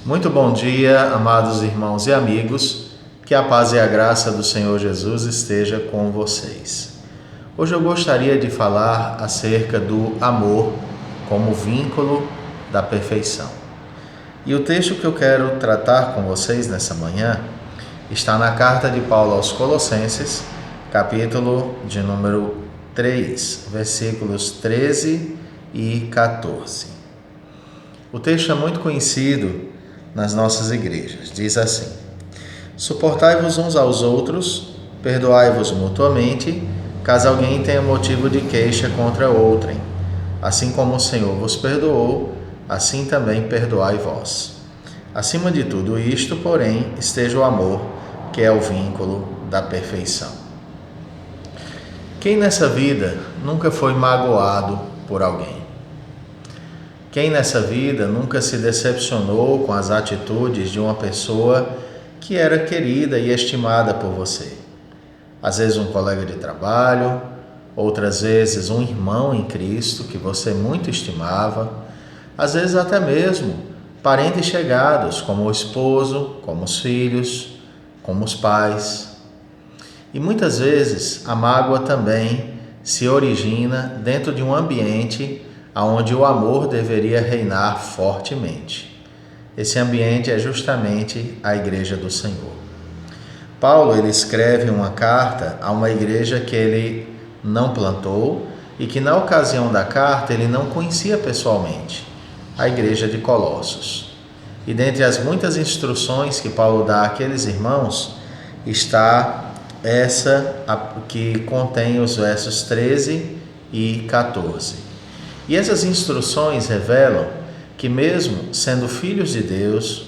Muito bom dia, amados irmãos e amigos, que a paz e a graça do Senhor Jesus esteja com vocês. Hoje eu gostaria de falar acerca do amor como vínculo da perfeição. E o texto que eu quero tratar com vocês nessa manhã está na carta de Paulo aos Colossenses, capítulo de número 3, versículos 13 e 14. O texto é muito conhecido nas nossas igrejas. Diz assim: suportai-vos uns aos outros, perdoai-vos mutuamente, caso alguém tenha motivo de queixa contra outrem. Assim como o Senhor vos perdoou, assim também perdoai vós. Acima de tudo isto, porém, esteja o amor, que é o vínculo da perfeição. Quem nessa vida nunca foi magoado por alguém? Quem nessa vida nunca se decepcionou com as atitudes de uma pessoa que era querida e estimada por você? Às vezes um colega de trabalho, outras vezes um irmão em Cristo que você muito estimava, às vezes até mesmo parentes chegados, como o esposo, como os filhos, como os pais. E muitas vezes a mágoa também se origina dentro de um ambiente onde o amor deveria reinar fortemente. Esse ambiente é justamente a Igreja do Senhor. Paulo ele escreve uma carta a uma igreja que ele não plantou e que na ocasião da carta ele não conhecia pessoalmente, a Igreja de Colossos. E dentre as muitas instruções que Paulo dá àqueles irmãos está essa que contém os versos 13 e 14. E essas instruções revelam que mesmo sendo filhos de Deus,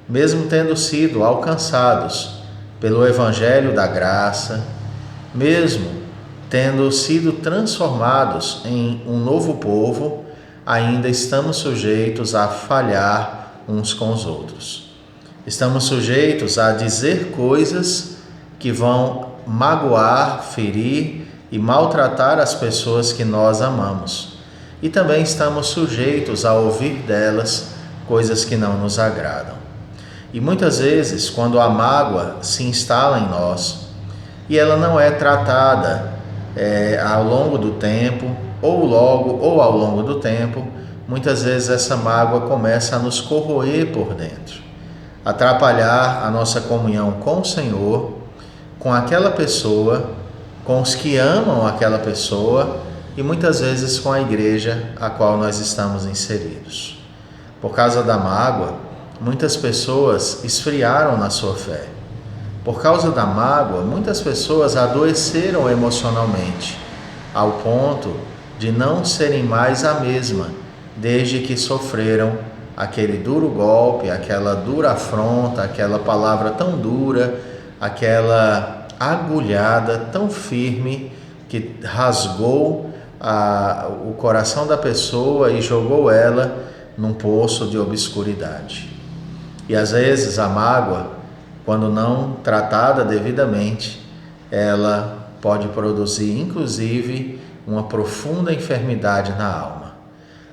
mesmo tendo sido alcançados pelo Evangelho da Graça, mesmo tendo sido transformados em um novo povo, ainda estamos sujeitos a falhar uns com os outros. Estamos sujeitos a dizer coisas que vão magoar, ferir e maltratar as pessoas que nós amamos. E também estamos sujeitos a ouvir delas coisas que não nos agradam. E muitas vezes, quando a mágoa se instala em nós e ela não é tratada ao longo do tempo, ou logo ou ao longo do tempo, muitas vezes essa mágoa começa a nos corroer por dentro, atrapalhar a nossa comunhão com o Senhor, com aquela pessoa, com os que amam aquela pessoa, e muitas vezes com a igreja a qual nós estamos inseridos. Por causa da mágoa, muitas pessoas esfriaram na sua fé. Por causa da mágoa, muitas pessoas adoeceram emocionalmente, ao ponto de não serem mais a mesma, desde que sofreram aquele duro golpe, aquela dura afronta, aquela palavra tão dura, aquela agulhada tão firme que rasgou o coração da pessoa e jogou ela num poço de obscuridade. E às vezes a mágoa, quando não tratada devidamente, ela pode produzir inclusive uma profunda enfermidade na alma.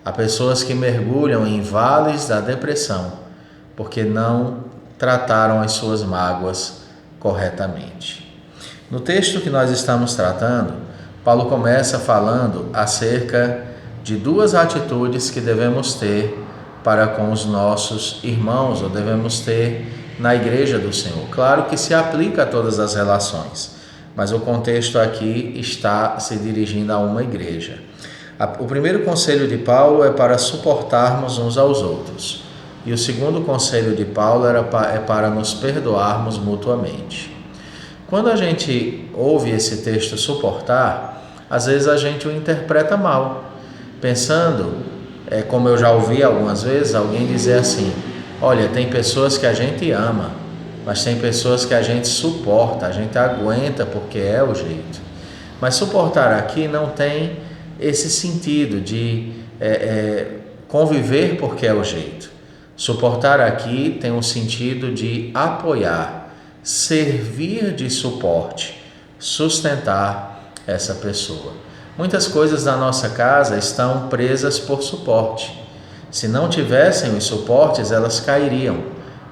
Há pessoas que mergulham em vales da depressão porque não trataram as suas mágoas corretamente. No texto que nós estamos tratando, Paulo começa falando acerca de duas atitudes que devemos ter para com os nossos irmãos, ou devemos ter na Igreja do Senhor. Claro que se aplica a todas as relações, mas o contexto aqui está se dirigindo a uma igreja. O primeiro conselho de Paulo é para suportarmos uns aos outros, e o segundo conselho de Paulo é para nos perdoarmos mutuamente. Quando a gente ouve esse texto suportar, às vezes a gente o interpreta mal, pensando, como eu já ouvi algumas vezes, alguém dizer assim: olha, tem pessoas que a gente ama, mas tem pessoas que a gente suporta, a gente aguenta porque é o jeito. Mas suportar aqui não tem esse sentido de conviver porque é o jeito. Suportar aqui tem um sentido de apoiar, servir de suporte, sustentar essa pessoa. Muitas coisas da nossa casa estão presas por suporte. Se não tivessem os suportes, elas cairiam.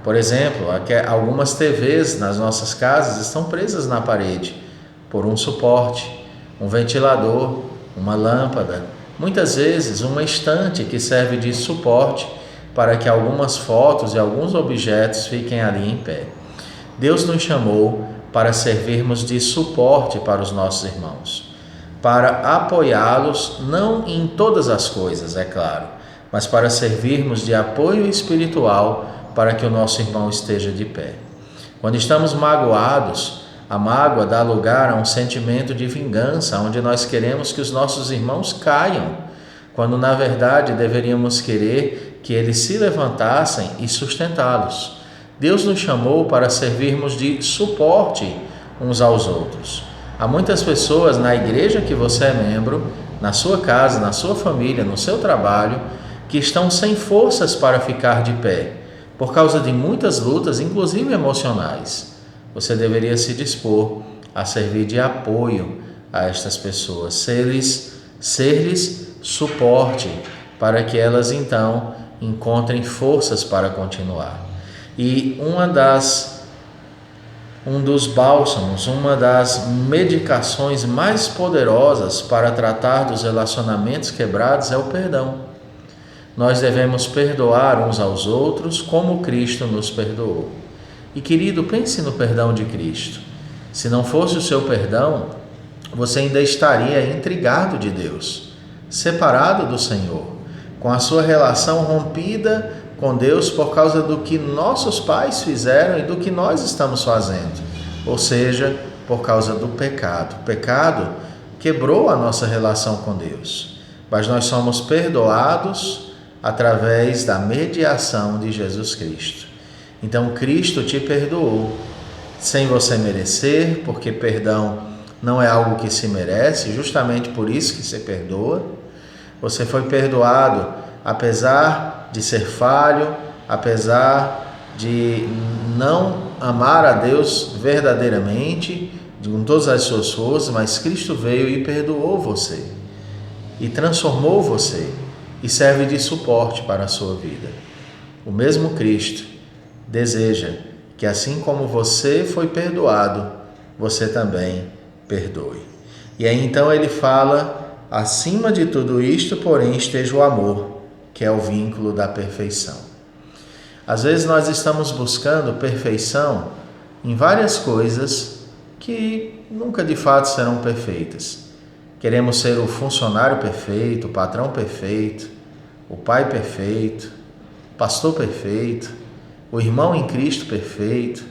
Por exemplo, algumas TVs nas nossas casas estão presas na parede por um suporte, um ventilador, uma lâmpada, muitas vezes uma estante que serve de suporte para que algumas fotos e alguns objetos fiquem ali em pé. Deus nos chamou para servirmos de suporte para os nossos irmãos, para apoiá-los, não em todas as coisas, é claro, mas para servirmos de apoio espiritual para que o nosso irmão esteja de pé. Quando estamos magoados, a mágoa dá lugar a um sentimento de vingança, onde nós queremos que os nossos irmãos caiam, quando na verdade deveríamos querer que eles se levantassem e sustentá-los. Deus nos chamou para servirmos de suporte uns aos outros. Há muitas pessoas na igreja que você é membro, na sua casa, na sua família, no seu trabalho, que estão sem forças para ficar de pé, por causa de muitas lutas, inclusive emocionais. Você deveria se dispor a servir de apoio a estas pessoas, ser-lhes suporte, para que elas então encontrem forças para continuar. E um dos bálsamos, uma das medicações mais poderosas para tratar dos relacionamentos quebrados é o perdão. Nós devemos perdoar uns aos outros como Cristo nos perdoou. E querido, pense no perdão de Cristo. Se não fosse o seu perdão, você ainda estaria intrigado de Deus, separado do Senhor, com a sua relação rompida com Deus por causa do que nossos pais fizeram e do que nós estamos fazendo, ou seja, por causa do pecado. O pecado quebrou a nossa relação com Deus, mas nós somos perdoados através da mediação de Jesus Cristo. Então Cristo te perdoou sem você merecer, porque perdão não é algo que se merece, justamente por isso que você perdoa. Você foi perdoado apesar de ser falho, apesar de não amar a Deus verdadeiramente, com todas as suas forças, mas Cristo veio e perdoou você e transformou você e serve de suporte para a sua vida. O mesmo Cristo deseja que, assim como você foi perdoado, você também perdoe. E aí então ele fala: acima de tudo isto, porém, esteja o amor, que é o vínculo da perfeição. Às vezes nós estamos buscando perfeição em várias coisas que nunca de fato serão perfeitas. Queremos ser o funcionário perfeito, o patrão perfeito, o pai perfeito, o pastor perfeito, o irmão em Cristo perfeito.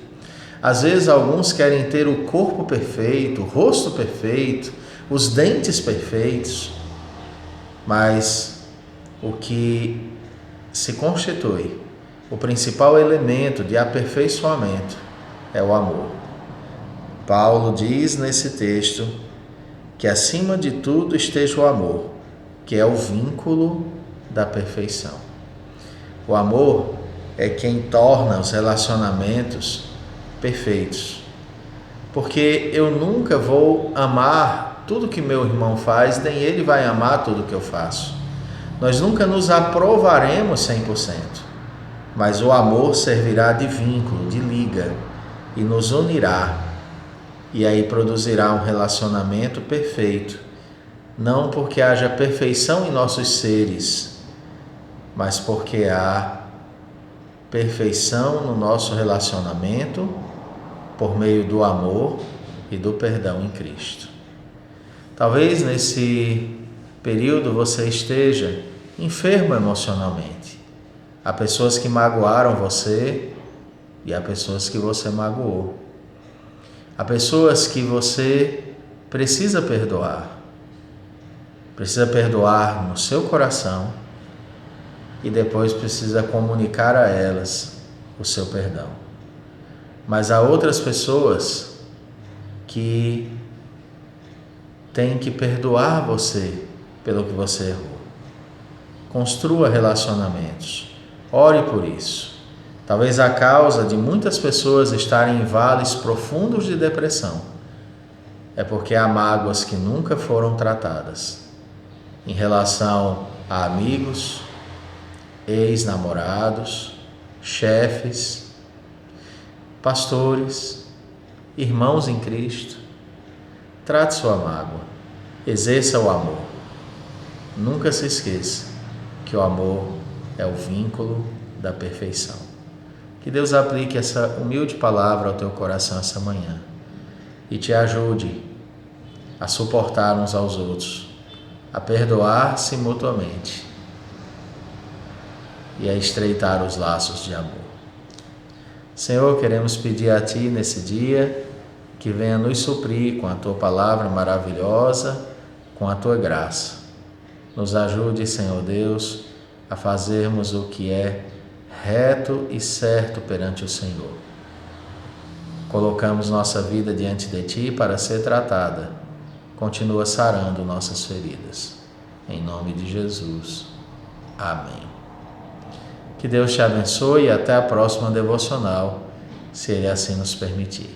Às vezes alguns querem ter o corpo perfeito, o rosto perfeito, os dentes perfeitos, mas o que se constitui o principal elemento de aperfeiçoamento é o amor. Paulo diz nesse texto que acima de tudo esteja o amor, que é o vínculo da perfeição. O amor é quem torna os relacionamentos perfeitos, porque eu nunca vou amar tudo que meu irmão faz, nem ele vai amar tudo que eu faço. Nós nunca nos aprovaremos 100%, mas o amor servirá de vínculo, de liga, e nos unirá, e aí produzirá um relacionamento perfeito, não porque haja perfeição em nossos seres, mas porque há perfeição no nosso relacionamento por meio do amor e do perdão em Cristo. Talvez nesse período você esteja enfermo emocionalmente. Há pessoas que magoaram você e há pessoas que você magoou. Há pessoas que você precisa perdoar. Precisa perdoar no seu coração e depois precisa comunicar a elas o seu perdão. Mas há outras pessoas que têm que perdoar você pelo que você errou. Construa relacionamentos. Ore por isso. Talvez a causa de muitas pessoas estarem em vales profundos de depressão é porque há mágoas que nunca foram tratadas em relação a amigos, ex-namorados, chefes, pastores, irmãos em Cristo. Trate sua mágoa, exerça o amor. Nunca se esqueça que o amor é o vínculo da perfeição. Que Deus aplique essa humilde palavra ao teu coração essa manhã e te ajude a suportar uns aos outros, a perdoar-se mutuamente e a estreitar os laços de amor. Senhor, queremos pedir a Ti nesse dia que venha nos suprir com a Tua palavra maravilhosa, com a Tua graça. Nos ajude, Senhor Deus, a fazermos o que é reto e certo perante o Senhor. Colocamos nossa vida diante de Ti para ser tratada. Continua sarando nossas feridas. Em nome de Jesus. Amém. Que Deus te abençoe e até a próxima devocional, se Ele assim nos permitir.